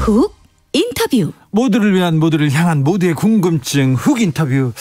훅 인터뷰. 모두를 위한, 모두를 향한, 모두의 궁금증 훅 인터뷰.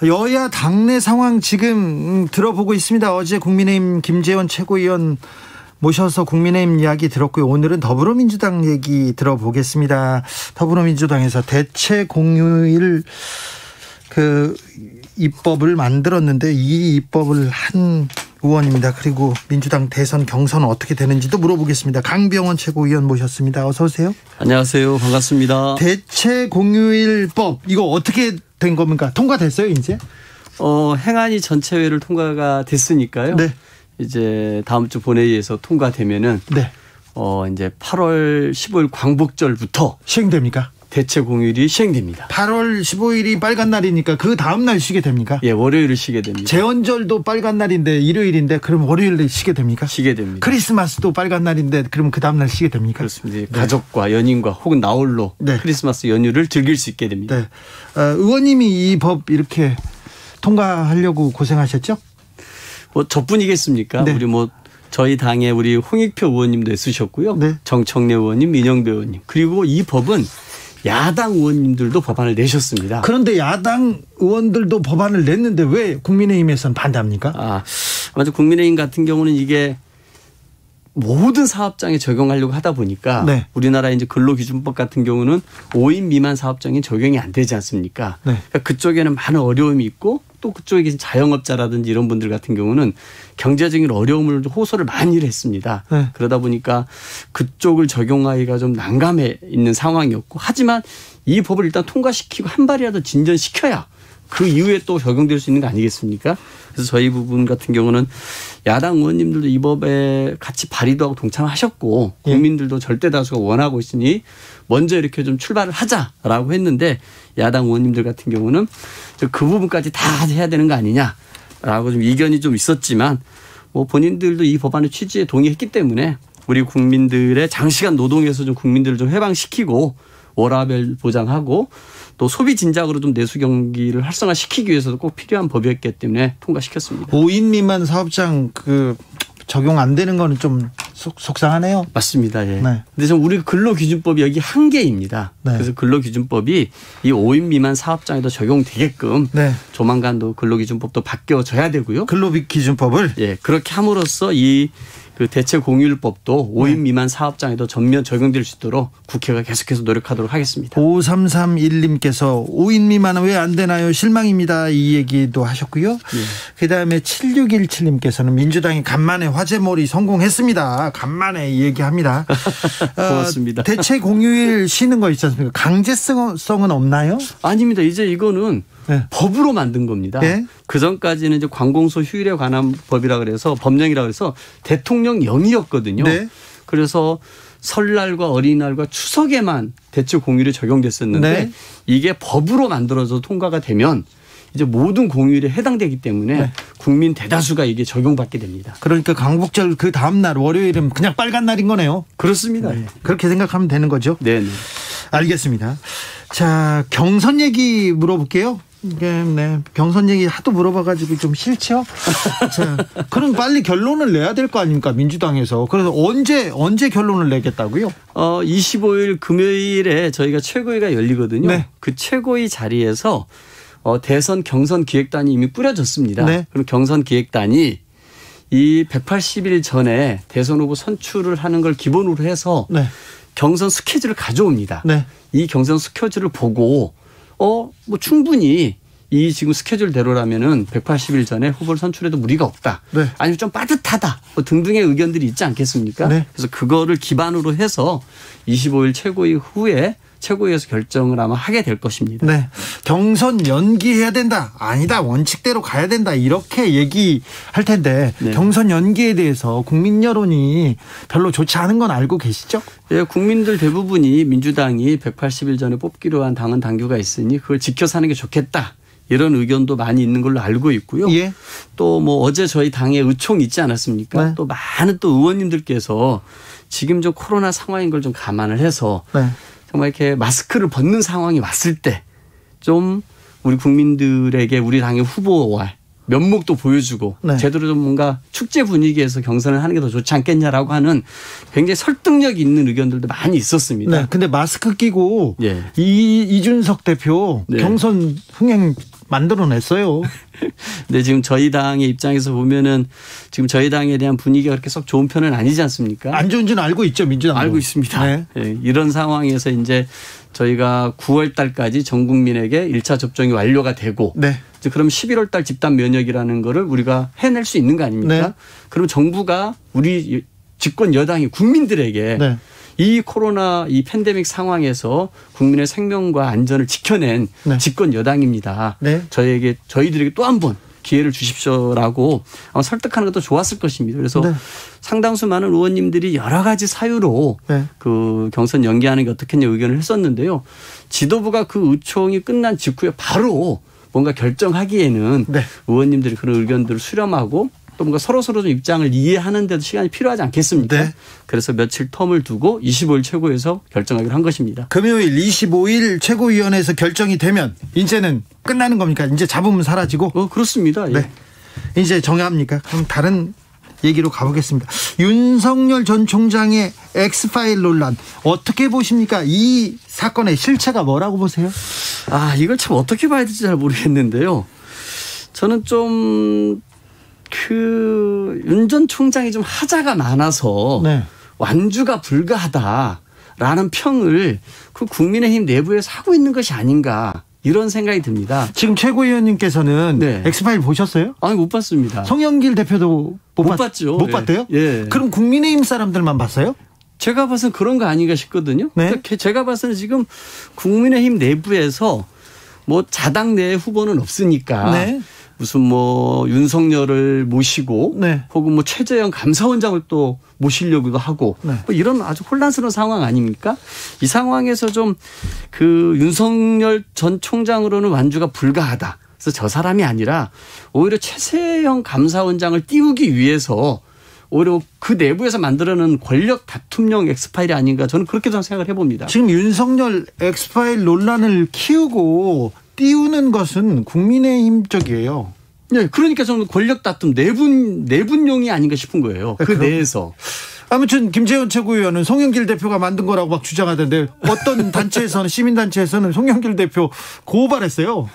여야 당내 상황 지금 들어보고 있습니다. 어제 국민의힘 김재원 최고위원 모셔서 국민의힘 이야기 들었고요. 오늘은 더불어민주당 얘기 들어보겠습니다. 더불어민주당에서 대체 공휴일 입법을 만들었는데 이 입법을 한 의원입니다. 그리고 민주당 대선 경선 어떻게 되는지도 물어보겠습니다. 강병원 최고위원 모셨습니다. 어서 오세요. 안녕하세요. 반갑습니다. 대체 공휴일법 이거 어떻게 된 겁니까? 통과됐어요 이제? 행안위 전체회를 통과가 됐으니까요. 네. 이제 다음 주 본회의에서 통과되면은 네. 이제 8월 15일 광복절부터 시행됩니까? 대체 공휴일이 시행됩니다. 8월 15일이 빨간 날이니까 그 다음 날 쉬게 됩니까? 예, 월요일을 쉬게 됩니다. 제헌절도 빨간 날인데 일요일인데 그럼 월요일에 쉬게 됩니까? 쉬게 됩니다. 크리스마스도 빨간 날인데 그럼 그 다음 날 쉬게 됩니까? 그렇습니다. 네. 가족과 연인과 혹은 나홀로 네. 크리스마스 연휴를 즐길 수 있게 됩니다. 네. 의원님이 이 법 이렇게 통과하려고 고생하셨죠? 저뿐이겠습니까? 네. 우리 저희 당의 우리 홍익표 의원님도 애쓰셨고요. 네. 정청래 의원님, 민영배 의원님. 그리고 이 법은 야당 의원님들도 법안을 내셨습니다. 그런데 야당 의원들도 법안을 냈는데 왜 국민의힘에서는 반대합니까? 맞아. 국민의힘 같은 경우는 이게 모든 사업장에 적용하려고 하다 보니까 네. 우리나라 이제 근로기준법 같은 경우는 5인 미만 사업장이 적용이 안 되지 않습니까? 네. 그러니까 그쪽에는 많은 어려움이 있고 또 그쪽에 계신 자영업자라든지 이런 분들 같은 경우는 경제적인 어려움을 호소를 많이 했습니다. 네. 그러다 보니까 그쪽을 적용하기가 좀 난감해 있는 상황이었고, 하지만 이 법을 일단 통과시키고 한 발이라도 진전시켜야 그 이후에 또 적용될 수 있는 거 아니겠습니까? 그래서 저희 부분 같은 경우는 야당 의원님들도 이 법에 같이 발의도 하고 동참하셨고 국민들도 절대 다수가 원하고 있으니 먼저 이렇게 좀 출발을 하자라고 했는데, 야당 의원님들 같은 경우는 그 부분까지 다 해야 되는 거 아니냐라고 좀 이견이 좀 있었지만, 본인들도 이 법안의 취지에 동의했기 때문에 우리 국민들의 장시간 노동에서 좀 국민들을 좀 해방시키고 워라밸 보장하고 또 소비 진작으로 좀 내수 경기를 활성화시키기 위해서도 꼭 필요한 법이었기 때문에 통과시켰습니다. 5인 미만 사업장 적용 안 되는 거는 좀 속상하네요. 맞습니다. 예. 네. 근데 좀 우리 근로기준법이 여기 한계입니다. 네. 그래서 근로기준법이 이 5인 미만 사업장에도 적용되게끔 네. 조만간도 근로기준법도 바뀌어져야 되고요. 근로기준법을 예, 그렇게 함으로써 그 대체 공휴일법도 5인 미만 사업장에도 전면 적용될 수 있도록 국회가 계속해서 노력하도록 하겠습니다. 5331님께서 5인 미만은 왜 안 되나요? 실망입니다. 이 얘기도 하셨고요. 예. 그다음에 7617님께서는 민주당이 간만에 화제몰이 성공했습니다. 간만에 얘기합니다. 고맙습니다. 대체 공휴일 쉬는 거 있지 않습니까? 강제성은 없나요? 아닙니다. 이제 이거는 네. 법으로 만든 겁니다. 네. 그 전까지는 이제 관공서 휴일에 관한 법이라 그래서 법령이라 그래서 대통령령이었거든요. 네. 그래서 설날과 어린이날과 추석에만 대체 공휴일이 적용됐었는데 네. 이게 법으로 만들어서 통과가 되면 이제 모든 공휴일에 해당되기 때문에 네. 국민 대다수가 이게 적용받게 됩니다. 그러니까 광복절 그 다음 날 월요일은 그냥 빨간 날인 거네요. 그렇습니다. 네. 그렇게 생각하면 되는 거죠. 네. 알겠습니다. 자, 경선 얘기 물어볼게요. 네, 경선 얘기 하도 물어봐가지고 좀 싫죠. 자, 그럼 빨리 결론을 내야 될 거 아닙니까, 민주당에서. 그래서 언제 결론을 내겠다고요? 25일 금요일에 저희가 최고위가 열리거든요. 네. 그 최고위 자리에서 대선 경선 기획단이 이미 꾸려졌습니다. 네. 그럼 경선 기획단이 이 180일 전에 대선 후보 선출을 하는 걸 기본으로 해서 네. 경선 스케줄을 가져옵니다. 네. 이 경선 스케줄을 보고 충분히 이 지금 스케줄대로라면은 180일 전에 후보를 선출해도 무리가 없다. 네. 아니면 좀 빠듯하다. 등등의 의견들이 있지 않겠습니까? 네. 그래서 그거를 기반으로 해서 25일 최고위 후에 최고위에서 결정을 아마 하게 될 것입니다. 네. 경선 연기해야 된다. 아니다. 원칙대로 가야 된다. 이렇게 얘기할 텐데 네. 경선 연기에 대해서 국민 여론이 별로 좋지 않은 건 알고 계시죠? 네, 국민들 대부분이 민주당이 180일 전에 뽑기로 한 당은 당규가 있으니 그걸 지켜 사는 게 좋겠다. 이런 의견도 많이 있는 걸로 알고 있고요. 예. 또 어제 저희 당에 의총 있지 않았습니까? 네. 또 많은 또 의원님들께서 지금 좀 코로나 상황인 걸 좀 감안을 해서 네. 정말 이렇게 마스크를 벗는 상황이 왔을 때 좀 우리 국민들에게 우리 당의 후보와 면목도 보여주고 네. 제대로 좀 뭔가 축제 분위기에서 경선을 하는 게 더 좋지 않겠냐라고 하는 굉장히 설득력 있는 의견들도 많이 있었습니다. 네. 근데 마스크 끼고 예. 이준석 대표 네. 경선 흥행 만들어냈어요. 근데 지금 저희 당의 입장에서 보면은 지금 저희 당에 대한 분위기가 그렇게 썩 좋은 편은 아니지 않습니까? 안 좋은지는 알고 있죠, 민주당. 알고 있습니다. 네. 예, 이런 상황에서 이제 저희가 9월 달까지 전 국민에게 1차 접종이 완료가 되고 네. 이제 그럼 11월 달 집단 면역이라는 거를 우리가 해낼 수 있는 거 아닙니까? 네. 그럼 정부가 우리 집권 여당이 국민들에게 네. 이 코로나 이 팬데믹 상황에서 국민의 생명과 안전을 지켜낸 네. 집권 여당입니다. 네. 저희들에게 또 한 번 기회를 주십시오라고 아마 설득하는 것도 좋았을 것입니다. 그래서 네. 상당수 많은 의원님들이 여러 가지 사유로 네. 그 경선 연기하는 게 어떻겠냐 의견을 했었는데요. 지도부가 그 의총이 끝난 직후에 바로 뭔가 결정하기에는 네. 의원님들이 그런 의견들을 수렴하고 또 뭔가 서로서로 좀 입장을 이해하는 데도 시간이 필요하지 않겠습니까? 네. 그래서 며칠 텀을 두고 25일 최고위에서 결정하기로 한 것입니다. 금요일 25일 최고위원회에서 결정이 되면 이제는 끝나는 겁니까? 이제 잡으면 사라지고? 그렇습니다. 예. 네. 이제 정합니까? 그럼 다른 얘기로 가보겠습니다. 윤석열 전 총장의 엑스파일 논란 어떻게 보십니까? 이 사건의 실체가 뭐라고 보세요? 이걸 참 어떻게 봐야 될지 잘 모르겠는데요. 저는 좀 윤 전 총장이 좀 하자가 많아서 네. 완주가 불가하다라는 평을 그 국민의힘 내부에서 하고 있는 것이 아닌가 이런 생각이 듭니다. 지금 최고위원님께서는 네. 엑스파일 보셨어요? 아니 못 봤습니다. 송영길 대표도 못 봤죠. 못 봤대요? 예. 그럼 국민의힘 사람들만 봤어요? 제가 봐서는 그런 거 아닌가 싶거든요. 네. 그러니까 제가 봐서는 지금 국민의힘 내부에서 뭐 자당 내 후보는 없으니까 네. 무슨 뭐 윤석열을 모시고 네. 혹은 뭐 최재형 감사원장을 또 모시려고도 하고 네. 뭐 이런 아주 혼란스러운 상황 아닙니까? 이 상황에서 좀 그 윤석열 전 총장으로는 완주가 불가하다. 그래서 저 사람이 아니라 오히려 최재형 감사원장을 띄우기 위해서 오히려 그 내부에서 만들어낸 권력 다툼용 엑스파일이 아닌가 저는 그렇게 좀 생각을 해봅니다. 지금 윤석열 엑스파일 논란을 키우고 띄우는 것은 국민의힘 쪽이에요. 네, 그러니까 저는 권력 다툼 내분용이 아닌가 싶은 거예요. 그 내에서. 아무튼 김재원 최고위원은 송영길 대표가 만든 거라고 막 주장하던데 어떤 단체에서는 시민단체에서는 송영길 대표 고발했어요.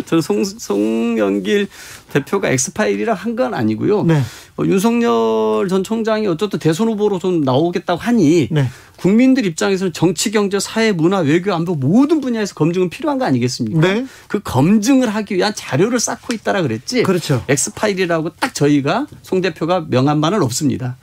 저는 송영길 대표가 엑스파일이라 한 건 아니고요. 네. 윤석열 전 총장이 어쨌든 대선 후보로 좀 나오겠다고 하니 네. 국민들 입장에서는 정치, 경제, 사회, 문화, 외교, 안보 모든 분야에서 검증은 필요한 거 아니겠습니까? 네. 그 검증을 하기 위한 자료를 쌓고 있다라 그랬지. 그렇죠. 엑스파일이라고 딱 저희가 송 대표가 명한 바는 없습니다.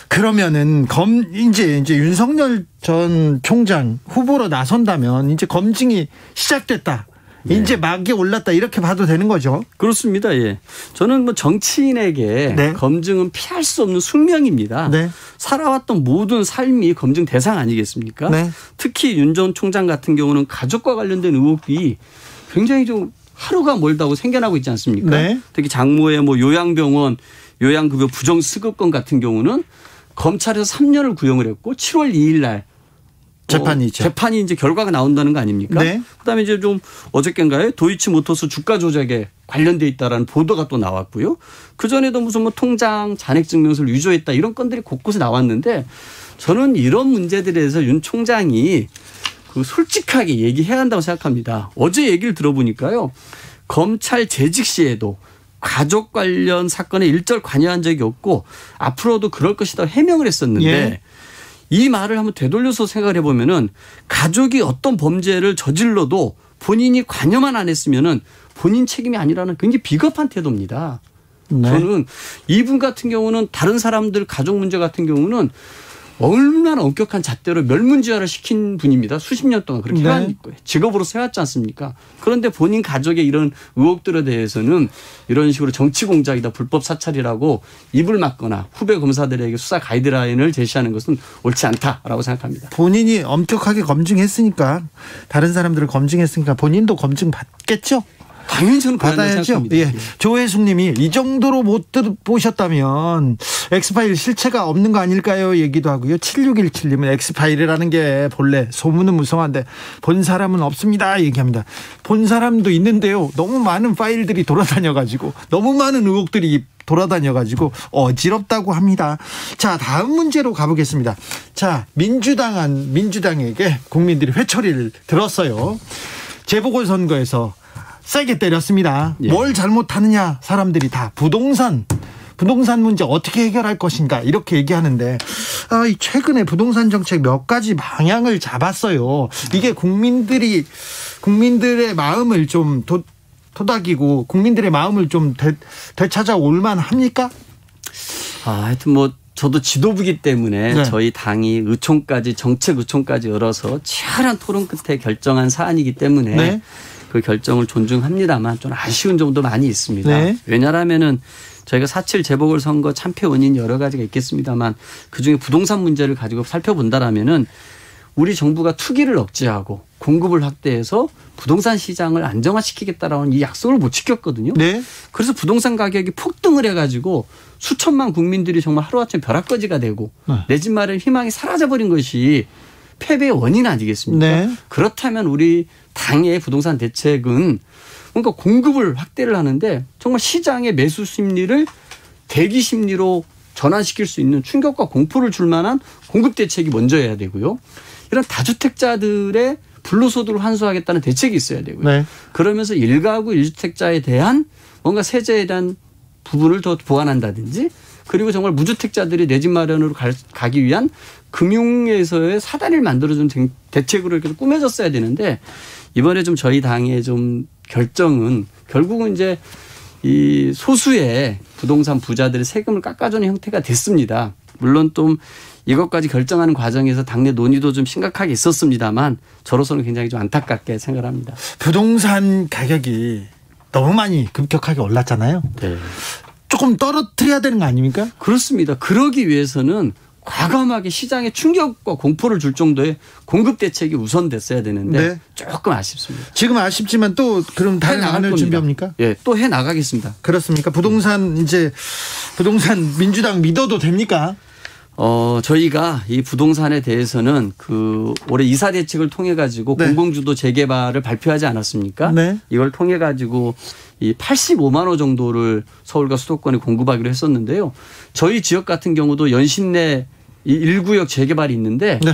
그러면은 이제 윤석열 전 총장 후보로 나선다면 이제 검증이 시작됐다. 네. 이제 막이 올랐다 이렇게 봐도 되는 거죠. 그렇습니다. 예. 저는 뭐 정치인에게 네. 검증은 피할 수 없는 숙명입니다. 네. 살아왔던 모든 삶이 검증 대상 아니겠습니까? 네. 특히 윤 전 총장 같은 경우는 가족과 관련된 의혹이 굉장히 좀 하루가 멀다고 생겨나고 있지 않습니까? 네. 특히 장모의 뭐 요양병원 요양급여 부정수급건 같은 경우는 검찰에서 3년을 구형을 했고 7월 2일 날 재판이 이제 결과가 나온다는 거 아닙니까? 네. 그다음에 이제 좀 어저께인가요? 도이치모터스 주가 조작에 관련돼 있다라는 보도가 또 나왔고요. 그 전에도 무슨 뭐 통장 잔액증명서를 위조했다 이런 건들이 곳곳에 나왔는데 저는 이런 문제들에 대해서 윤 총장이 그 솔직하게 얘기해야 한다고 생각합니다. 어제 얘기를 들어보니까요. 검찰 재직 시에도 가족 관련 사건에 일절 관여한 적이 없고 앞으로도 그럴 것이다 해명을 했었는데 예. 이 말을 한번 되돌려서 생각을 해보면은 가족이 어떤 범죄를 저질러도 본인이 관여만 안 했으면은 본인 책임이 아니라는 굉장히 비겁한 태도입니다. 네. 저는 이분 같은 경우는 다른 사람들 가족 문제 같은 경우는 얼마나 엄격한 잣대로 멸문지화를 시킨 분입니다. 수십 년 동안 그렇게 해왔고 직업으로 세웠지 않습니까? 그런데 본인 가족의 이런 의혹들에 대해서는 이런 식으로 정치 공작이다 불법 사찰이라고 입을 막거나 후배 검사들에게 수사 가이드라인을 제시하는 것은 옳지 않다라고 생각합니다. 본인이 엄격하게 검증했으니까 다른 사람들을 검증했으니까 본인도 검증 받겠죠? 당연히 저는 받아야죠. 예. 조혜숙님이 이 정도로 못 보셨다면 엑스파일 실체가 없는 거 아닐까요? 얘기도 하고요. 7617님은 엑스파일이라는 게 본래 소문은 무성한데 본 사람은 없습니다. 얘기합니다. 본 사람도 있는데요. 너무 많은 파일들이 돌아다녀가지고 너무 많은 의혹들이 어지럽다고 합니다. 자, 다음 문제로 가보겠습니다. 자, 민주당에게 국민들이 회초리를 들었어요. 재보궐선거에서 세게 때렸습니다. 예. 뭘 잘못하느냐, 사람들이 다 부동산 문제 어떻게 해결할 것인가 이렇게 얘기하는데 최근에 부동산 정책 몇 가지 방향을 잡았어요. 이게 국민들의 마음을 좀 토닥이고 국민들의 마음을 좀 되찾아올 만합니까? 하여튼 뭐 저도 지도부기 때문에 네. 저희 당이 정책 의총까지 열어서 치열한 토론 끝에 결정한 사안이기 때문에 네. 그 결정을 존중합니다만 좀 아쉬운 점도 많이 있습니다. 네. 왜냐하면은 저희가 4.7 재보궐선거 참패 원인 여러 가지가 있겠습니다만 그중에 부동산 문제를 가지고 살펴본다라면은 우리 정부가 투기를 억제하고 공급을 확대해서 부동산 시장을 안정화시키겠다라는 이 약속을 못 지켰거든요. 네. 그래서 부동산 가격이 폭등을 해가지고 수천만 국민들이 정말 하루아침에 벼락거지가 되고 내 집 마련 희망이 사라져버린 것이 패배의 원인 아니겠습니까? 네. 그렇다면 우리 당의 부동산 대책은 뭔가 공급을 확대를 하는데 정말 시장의 매수 심리를 대기 심리로 전환시킬 수 있는 충격과 공포를 줄 만한 공급 대책이 먼저여야 되고요. 이런 다주택자들의 불로소득을 환수하겠다는 대책이 있어야 되고요. 네. 그러면서 1가구 1주택자에 대한 뭔가 세제에 대한 부분을 더 보완한다든지 그리고 정말 무주택자들이 내 집 마련으로 가기 위한 금융에서의 사다리를 만들어주는 대책으로 이렇게 꾸며졌어야 되는데 이번에 좀 저희 당의 좀 결정은 결국은 이제 이 소수의 부동산 부자들의 세금을 깎아주는 형태가 됐습니다. 물론 또 이것까지 결정하는 과정에서 당내 논의도 좀 심각하게 있었습니다만 저로서는 굉장히 좀 안타깝게 생각을 합니다. 부동산 가격이 너무 많이 급격하게 올랐잖아요. 네. 조금 떨어뜨려야 되는 거 아닙니까? 그렇습니다. 그러기 위해서는 과감하게 시장에 충격과 공포를 줄 정도의 공급 대책이 우선됐어야 되는데 네. 조금 아쉽습니다. 지금 아쉽지만 또 그럼 다른 안을 준비합니까? 예, 또 해 나가겠습니다. 그렇습니까? 부동산 민주당 믿어도 됩니까? 저희가 이 부동산에 대해서는 그 올해 이사 대책을 통해 가지고 네. 공공주도 재개발을 발표하지 않았습니까? 네. 이걸 통해 가지고 이 85만 호 정도를 서울과 수도권에 공급하기로 했었는데요. 저희 지역 같은 경우도 연신내 이 1구역 재개발이 있는데 네.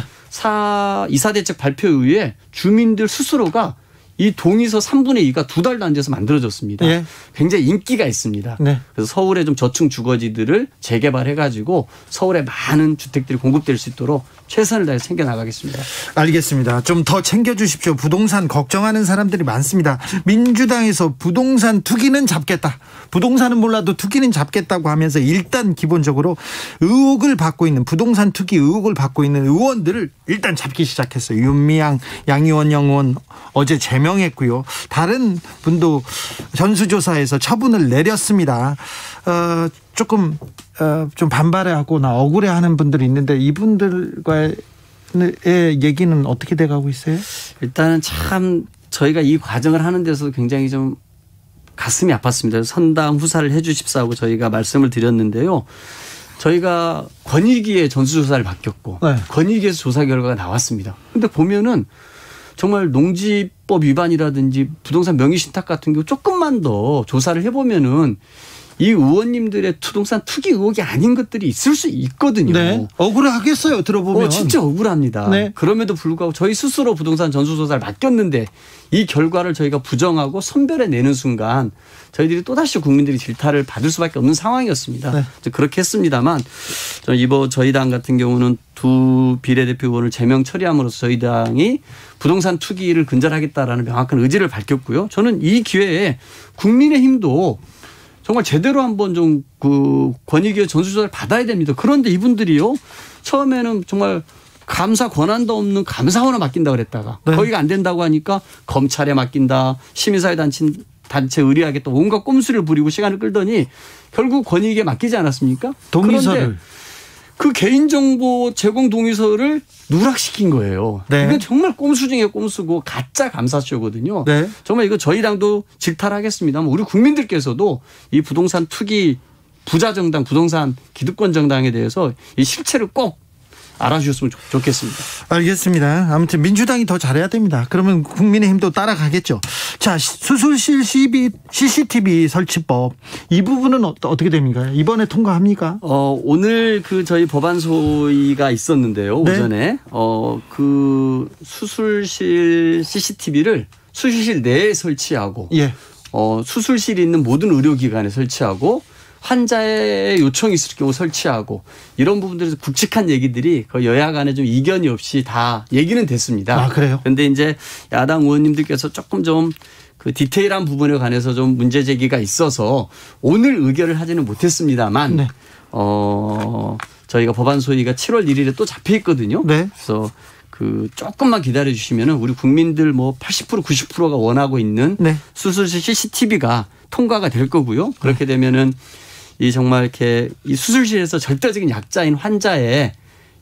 이사 대책 발표 이후에 주민들 스스로가 이 동의서 3분의 2가 2달도 안 돼서 만들어졌습니다. 예. 굉장히 인기가 있습니다. 네. 그래서 서울의 좀 저층 주거지들을 재개발해가지고 서울에 많은 주택들이 공급될 수 있도록 최선을 다해 챙겨나가겠습니다. 알겠습니다. 좀 더 챙겨주십시오. 부동산 걱정하는 사람들이 많습니다. 민주당에서 부동산 투기는 잡겠다. 부동산은 몰라도 투기는 잡겠다고 하면서 일단 기본적으로 부동산 투기 의혹을 받고 있는 의원들을 일단 잡기 시작했어요. 윤미향, 양의원 의원 어제 제명했고요. 다른 분도 전수조사에서 처분을 내렸습니다. 조금 좀 반발하거나 억울해하는 분들이 있는데 이분들과의 얘기는 어떻게 돼가고 있어요? 일단은 참 저희가 이 과정을 하는 데서도 굉장히 좀 가슴이 아팠습니다. 선당 후사를 해 주십사고 저희가 말씀을 드렸는데요. 저희가 권익위에 전수조사를 맡겼고 네. 권익위에서 조사 결과가 나왔습니다. 그런데 보면은 정말 농지법 위반이라든지 부동산 명의신탁 같은 경우 조금만 더 조사를 해보면은 이 의원님들의 부동산 투기 의혹이 아닌 것들이 있을 수 있거든요. 네. 억울하겠어요. 들어보면. 진짜 억울합니다. 네. 그럼에도 불구하고 저희 스스로 부동산 전수조사를 맡겼는데 이 결과를 저희가 부정하고 선별해내는 순간 저희들이 또다시 국민들이 질타를 받을 수밖에 없는 상황이었습니다. 네. 그렇게 했습니다만 저희 당 같은 경우는 두 비례대표 의원을 제명 처리함으로써 저희 당이 부동산 투기를 근절하겠다라는 명확한 의지를 밝혔고요. 저는 이 기회에 국민의힘도 정말 제대로 한번 좀 그 권익위의 전수조사를 받아야 됩니다. 그런데 이분들이요. 처음에는 정말 감사 권한도 없는 감사원에 맡긴다고 그랬다가 네. 거기가 안 된다고 하니까 검찰에 맡긴다. 시민사회 단체 의뢰하겠다. 온갖 꼼수를 부리고 시간을 끌더니 결국 권익위에 맡기지 않았습니까? 동의서를. 그런데 그 개인정보 제공 동의서를 누락시킨 거예요. 네. 이건 정말 꼼수 중에 꼼수고 가짜 감사쇼거든요. 네. 정말 이거 저희 당도 질타하겠습니다만 우리 국민들께서도 이 부동산 투기 부자 정당, 부동산 기득권 정당에 대해서 이 실체를 꼭 알아주셨으면 좋겠습니다. 알겠습니다. 아무튼 민주당이 더 잘해야 됩니다. 그러면 국민의힘도 따라가겠죠. 자, 수술실 CCTV 설치법 이 부분은 어떻게 됩니까? 이번에 통과합니까? 오늘 그 저희 법안 소위가 있었는데요. 네. 오전에 그 수술실 CCTV를 수술실 내에 설치하고 예. 수술실이 있는 모든 의료기관에 설치하고 환자의 요청이 있을 경우 설치하고 이런 부분들에서 굵직한 얘기들이 그 여야 간에 좀 이견이 없이 다 얘기는 됐습니다. 아, 그래요? 그런데 이제 야당 의원님들께서 조금 좀 그 디테일한 부분에 관해서 좀 문제 제기가 있어서 오늘 의결을 하지는 못했습니다만 네. 저희가 법안 소위가 7월 1일에 또 잡혀 있거든요. 네. 그래서 그 조금만 기다려 주시면은 우리 국민들 뭐 80% 90%가 원하고 있는 네. 수술실 CCTV가 통과가 될 거고요. 그렇게 되면은 이 정말 이렇게 이 수술실에서 절대적인 약자인 환자의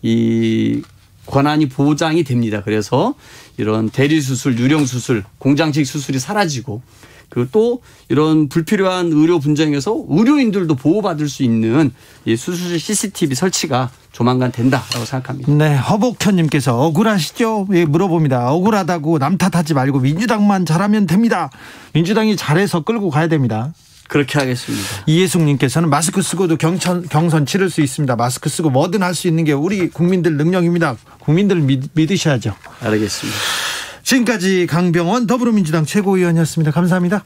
이 권한이 보장이 됩니다. 그래서 이런 대리 수술, 유령 수술, 공장식 수술이 사라지고 그리고 또 이런 불필요한 의료 분쟁에서 의료인들도 보호받을 수 있는 이 수술실 CCTV 설치가 조만간 된다라고 생각합니다. 네, 허복현님께서 억울하시죠? 예, 물어봅니다. 억울하다고 남 탓하지 말고 민주당만 잘하면 됩니다. 민주당이 잘해서 끌고 가야 됩니다. 그렇게 하겠습니다. 이예숙님께서는 마스크 쓰고도 경선 치를 수 있습니다. 마스크 쓰고 뭐든 할 수 있는 게 우리 국민들 능력입니다. 국민들 믿으셔야죠. 알겠습니다. 지금까지 강병원 더불어민주당 최고위원이었습니다. 감사합니다.